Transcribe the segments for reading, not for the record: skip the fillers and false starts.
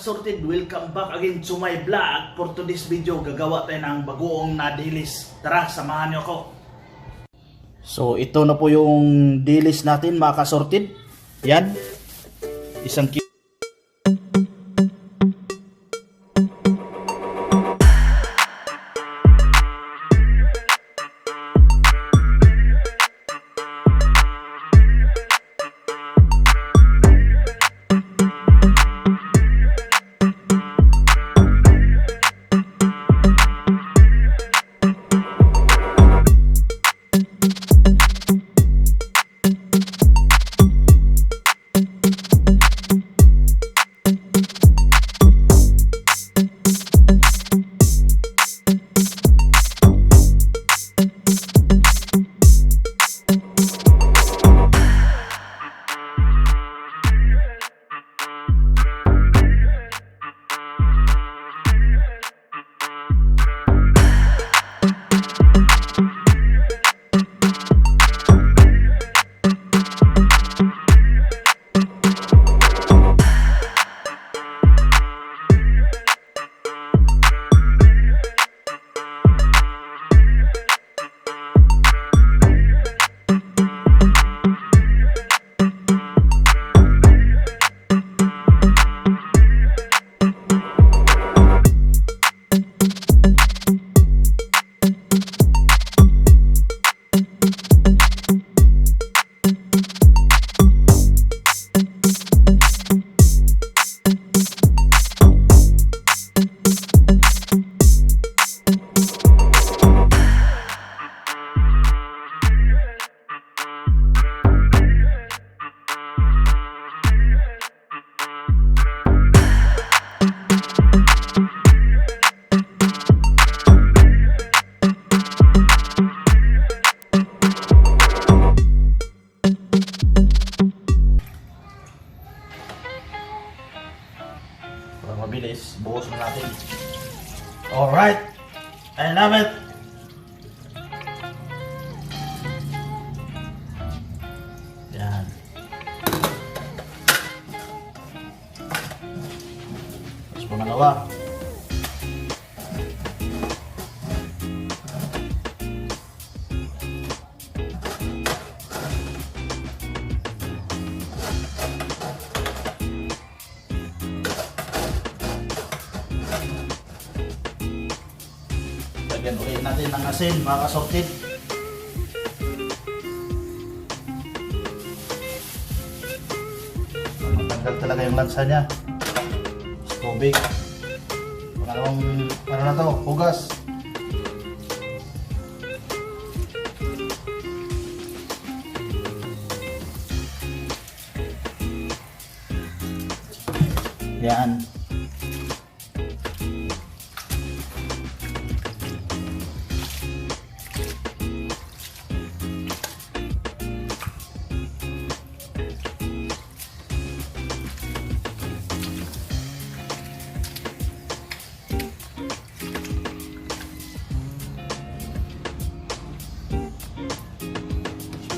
kasorted, welcome back again to my vlog. For today's video, gagawa tayo ng bagoong na dilis. Tara, samahan niyo ako. So ito na po yung dilis natin mga kasorted. Yan, isang kilo. Para mabilis, buhos na natin. Alright, I love it. Yan. Tapos pumalawa. Lagyan ulit natin ng asin mga kasorted. Matanggal talaga yung lansa niya. Tubig. Pangalawang ano na to, hugas. Yan.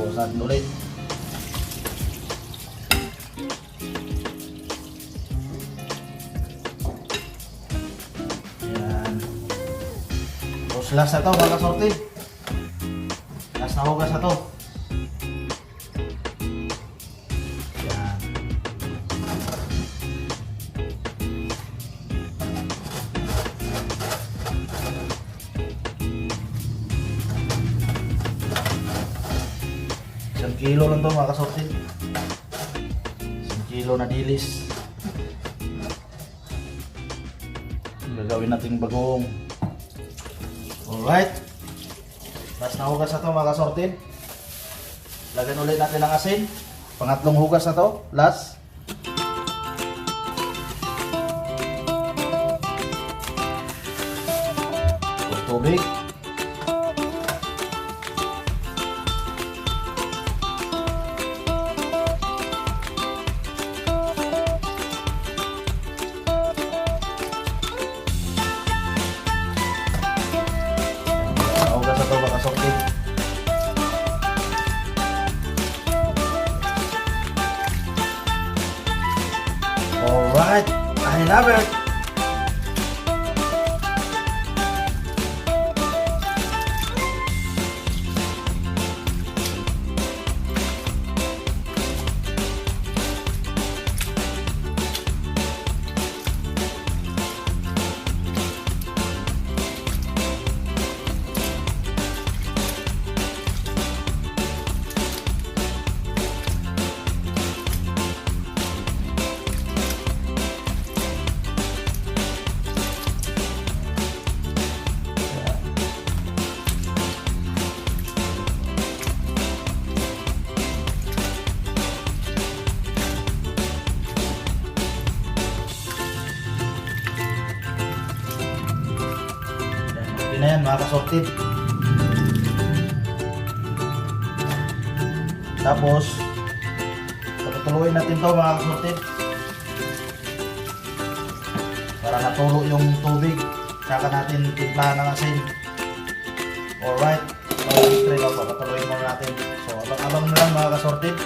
Buhos natin ulit. Yan. Tapos last na to mga kasorted. Last na hugas na to. Yan. Isang kilo lang to mga kasorted. Isang kilo na dilis. Gagawin nating bagong. Alright. Last na hugas na to mga kasorted. Lagyan ulit natin ng asin. Pangatlong hugas na to. Last. Tubig. Hugas na to mga kasorted. Alright, I I love it. Na yan mga kasorted. Tapos patutuloyin natin to mga kasorted para natulo yung tubig, saka natin timplahan ng asin. Alright, so patuloyin muna natin. So abang-abang na lang mga kasorted.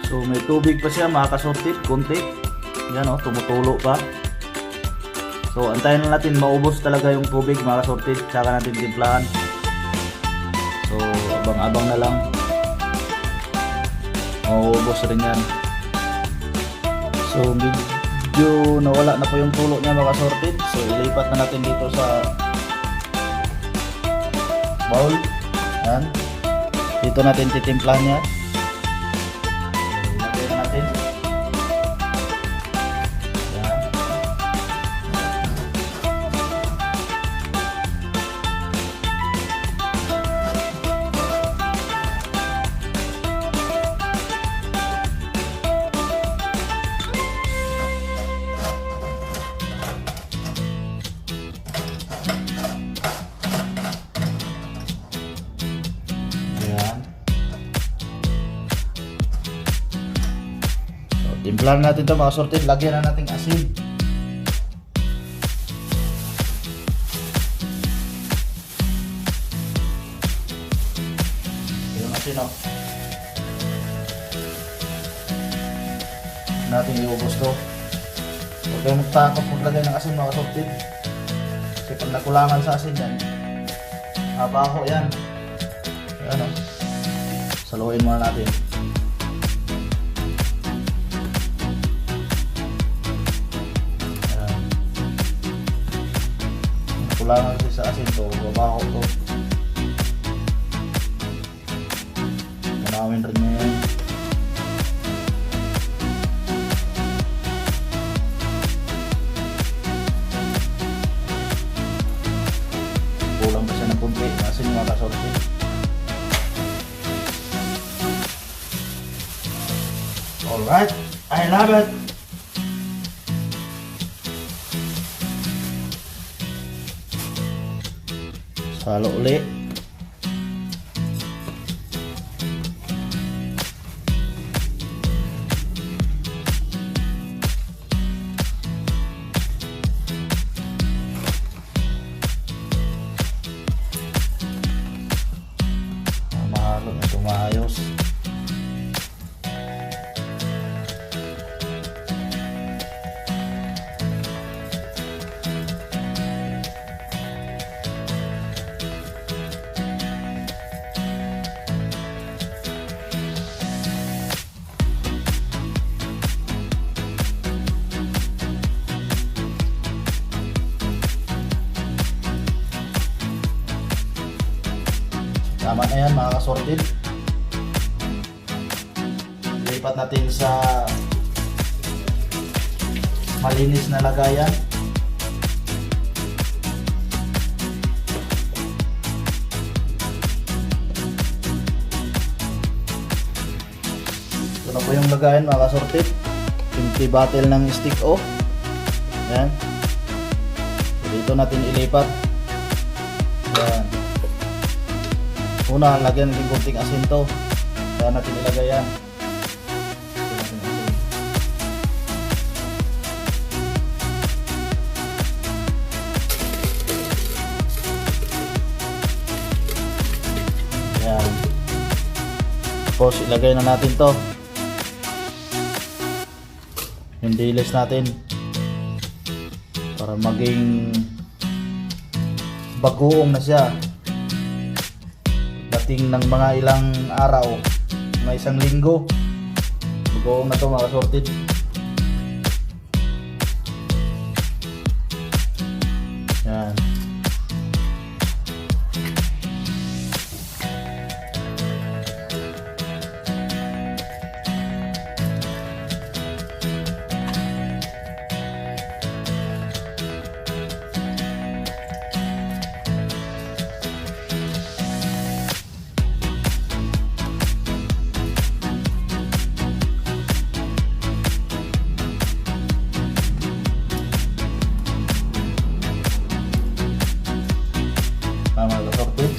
So may tubig pa siya mga kasorted, konti yan o, tumutulo pa. So antayin na natin maubos talaga yung tubig mga kasorted, tsaka natin timplahan. So abang-abang na lang, maubos rin yan. So medyo nawala na po yung tulo niya mga kasorted. So ilipat na natin dito sa bowl. Yan. Dito natin titimplahan yan. Ilagay na natin. Timplahan natin ito mga kasorted, lagyan na natin asin. Yung asin o. Natin iubos to. Huwag kayo magtakot maglagay ng asin mga kasorted. Kasi pag nakulangan sa asin yan, mabaho yan. Ayan o. Saluhin muna natin. Kulangan kasi sa asin to, babaho to. Manawin rin niya yan. Kulang pa siya ng kunti, asin mga kasorted. Alright, I love it. Halo ulit. Mahalo ito maayos. Tama na yan mga kasorted. Lipat natin sa malinis na lagayan. Ito na po yung lagayan mga kasorted. Empty bottle ng stick o. Yan. So, dito natin ilipat. Yan. Una, lagyan natin konting asin to. Kaya natin ilagay yan. Yan. Tapos ilagay na natin to. yung dilis natin para maging bagoong na siya. Dating ng mga ilang araw, mga isang linggo, bagoong na to mga kasorted. Yan. Mga kasorted,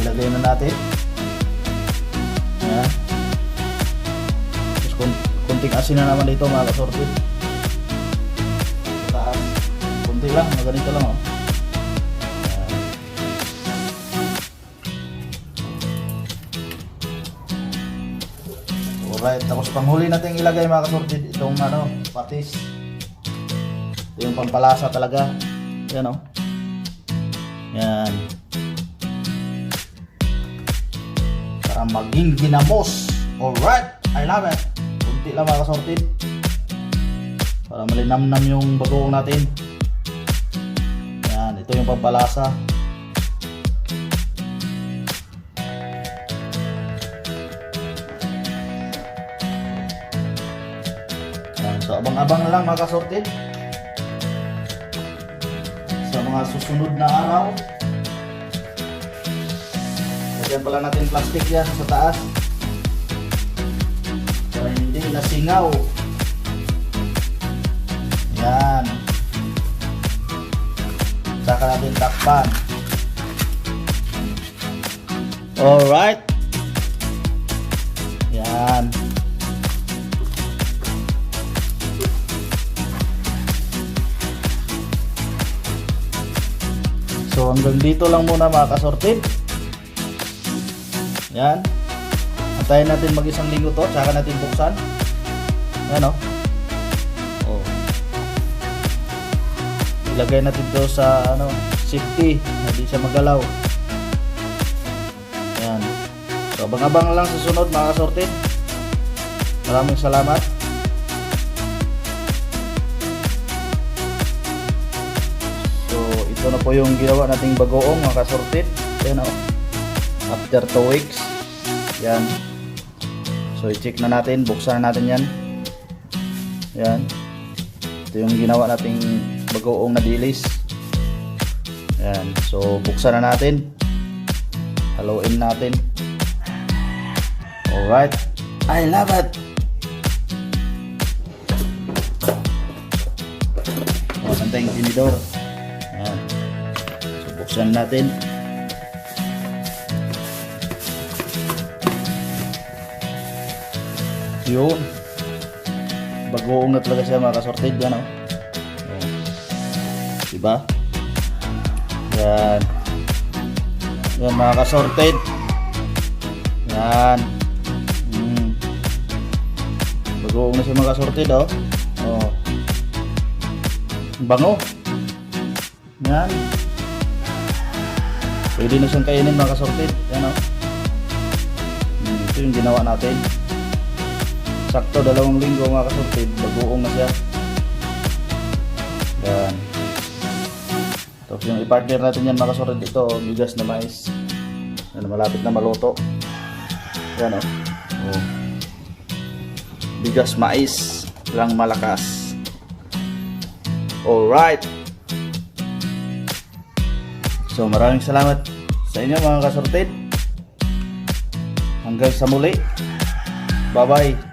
ilagay na natin. Ayan. Tapos kunting asin na naman dito mga kasorted. Sa taas, kunti lang, ganito lang oh. Ayan. Alright, tapos panghuli natin ilagay mga kasorted itong patis. Ito yung pampalasa talaga. Ayan oh. Yan. Para maging ginamos. Alright, I love it. Kunti lang mga kasorted. Para malinamnam yung bagoong natin. Yan, ito yung pampalasa. Yan, so abang-abang na lang mga kasorted. Sa mga susunod na araw, lagyan pala natin plastic yan sa taas para hindi nasingaw. Yan, saka natin takpan. Alright, yan. So hanggang dito lang muna mga kasorted. Yan. Antayin natin mag isang linggo to, saka natin buksan. Yan oh. Oh. Ilagay natin to sa safety, hindi siya magalaw. Yan. So abang-abang lang sa sunod mga kasorted. Maraming salamat. Ito na po yung ginawa nating bagoong mga kasorted. Yan o. After 2 weeks. Yan. So i-check na natin. Buksan na natin yan. Yan. Ito yung ginawa nating bagoong na dilis. Yan. So buksan na natin. Haluin natin. Alright. I love it. O, nantay yung tinidor. Yan. Buksan natin. Yun. Bagoong na talaga siya mga kasorted. Yan o. Diba? Yan. Yan mga kasorted. Yan. Bagoong na siya mga kasorted o. Oh. Bango. Yan. Pwede na siyang kainin mga kasorted. Yan o. Ito yung ginawa natin. Sakto 2 linggo mga kasorted. Bagoong na siya. Yan. Tapos yung i-partner natin yan mga kasorted. Ito bigas na mais. Yan, malapit na maluto. Yan o. Oh. Bigas mais lang malakas. Alright. So maraming salamat sa inyo mga kasorted. Hanggang sa muli. Bye bye.